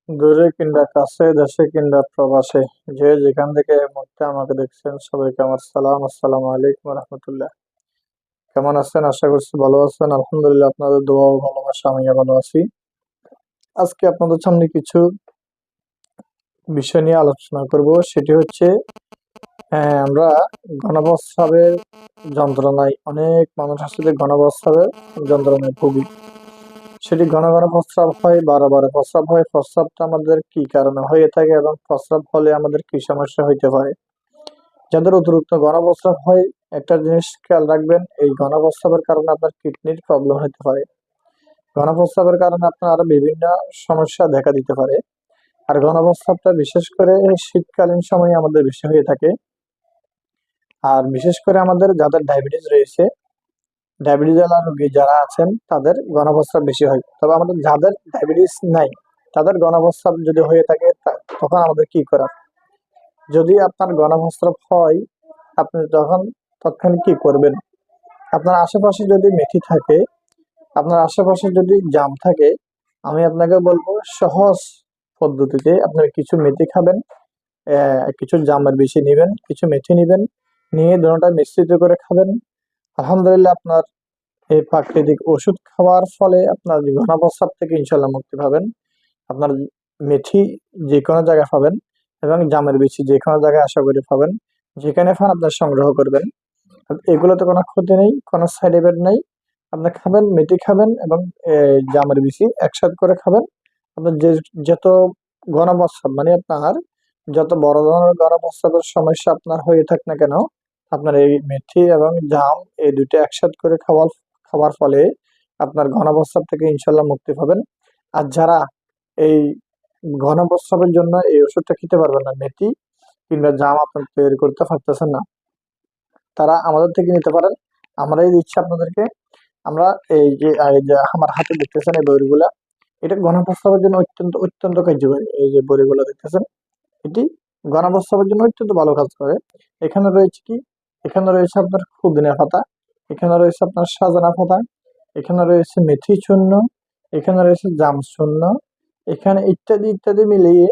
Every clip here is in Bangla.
দূরে কিংবা কাছে, দেশে কিংবা প্রবাসে, যে যেখান থেকে এই মুহূর্তে আমাকে দেখছেন, সবাইকে আমার সালাম। আসসালামু আলাইকুম রহমতুল্লাহ। কেমন আছেন? আশা করছি ভালো আছেন। আলহামদুলিল্লাহ, আপনাদের দোয়া ও ভালোবাসা আমিও ভালো আছি। আজকে আপনাদের সামনে কিছু বিষয় নিয়ে আলোচনা করব। সেটি হচ্ছে, আমরা গণপ্রস্রাবের যন্ত্রণায়, অনেক মানুষ আসলে গণপ্রস্রাবের যন্ত্রণায় ভুগি। সেটি ঘন ঘন প্রস্রাব হয়, বারে বারে প্রস্রাব হয়। প্রস্রাবটা আমাদের কি কারণে হয়ে থাকে এবং প্রস্রাব হলে আমাদের কি সমস্যা হইতে পারে? যাদের অতিরিক্ত ঘন প্রস্রাব হয়, একটা জিনিস খেয়াল রাখবেন, এই ঘন প্রস্রাবের কারণে আপনার কিডনির প্রবলেম হতে পারে। ঘন প্রস্রাবের কারণে আপনার আরো বিভিন্ন সমস্যা দেখা দিতে পারে। আর ঘন প্রস্রাবটা বিশেষ করে শীতকালীন সময়ে আমাদের বেশি হয়ে থাকে। আর বিশেষ করে আমাদের যাদের ডায়াবেটিস রয়েছে, ডায়াবেটিস রোগী যারা আছেন, তাদের ঘন প্রস্রাব বেশি হয়। তবে আমাদের যাদের ডায়াবেটিস নাই, তাদের ঘন প্রস্রাব যদি হয়ে থাকে, তখন আমাদের কি করা? যদি আপনার ঘন প্রস্রাব হয়, আপনি তৎক্ষণিক কি করবেন? আপনার আশেপাশে যদি মেথি থাকে, আপনার আশেপাশে যদি জাম থাকে, আমি আপনাকে বলবো সহজ পদ্ধতিতে আপনি কিছু মেথি খাবেন, কিছু জামের বেশি নিবেন, কিছু মেথি নিবেন, নিয়ে দুটোটা মিশ্রিত করে খাবেন। আলহামদুলিল্লাহ, আপনার এই প্রাকৃতিক ওষুধ খাওয়ার ফলে আপনার ঘন প্রস্রাব থেকে ইনশাল্লাহ মুক্তি পাবেন। আপনার মেথি যে কোনো জায়গায় পাবেন এবং জামের বিচি যে কোনো জায়গায় আশা করি পাবেন। যেখানে পান আপনার সংগ্রহ করবেন। এগুলোতে কোনো ক্ষতি নেই, কোনো সাইড এফেক্ট নেই। আপনি খাবেন, মেথি খাবেন এবং জামের বিচি একসাথে করে খাবেন। আপনার যত ঘন প্রস্রাব, মানে আপনার যত বড় ধরনের ঘন প্রস্রাবের সমস্যা আপনার হয়ে থাক না কেন, আপনার এই মেথি এবং জাম এই দুটো একসাথে করে খাওয়ার ফলে আপনার ঘন প্রস্রাব থেকে ইনশাল্লাহ মুক্তি পাবেন। আর যারা এই ঘন প্রস্রাবের জন্য এই ওষুধটা খেতে পারবেন না, মেথি কিংবা জাম আপনার তৈরি করতে পারতেছেন না, তারা আমাদের থেকে নিতে পারেন। আমরাই দিচ্ছি আপনাদেরকে। আমরা এই যে আমার হাতে দেখতেছেন এই বড়িগুলা, এটা ঘন প্রস্রাবের জন্য অত্যন্ত অত্যন্ত কার্যকরী। এই যে বড়িগুলো দেখতেছেন, এটি ঘন প্রস্রাবের জন্য অত্যন্ত ভালো কাজ করে। এখানে রয়েছে কি? এখানে রয়েছে আপনার পুদিনা পাতা, এখানে রয়েছে আপনার সাজানা পাতা, এখানে রয়েছে মেথি চূর্ণ, এখানে রয়েছে জাম চূর্ণ, এখানে ইত্যাদি ইত্যাদি মিলিয়ে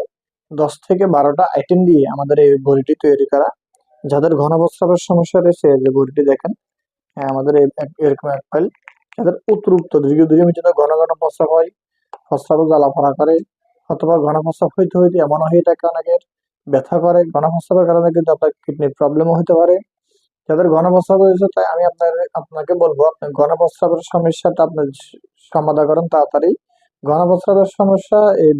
10 থেকে 12টা আইটেম দিয়ে আমাদের এই বড়িটি তৈরি করা। যাদের ঘন প্রস্রাবের সমস্যা রয়েছে, এই যে বড়িটি দেখেন, আমাদের এরকম এক ফাইল। যাদের অতিরিক্ত দীর্ঘদিনের জন্য ঘন ঘন প্রস্রাব হয়, প্রস্রাবে জ্বালাপোড়া করে, অথবা ঘন প্রস্রাব হইতে হইতে এমন হয়ে থাকে অনেকের ব্যথা করে, ঘন প্রস্রাবের কারণে কিন্তু আপনার কিডনির প্রবলেমও হতে পারে। যাদের ঘন প্রস্রাব হয়েছে, তাই আমি আপনাকে বলবো, আপনি ঘন প্রস্রাবের সমস্যাটা আপনার সমাধান করেন তাড়াতাড়ি। ঘন প্রস্রাবের সমস্যা এই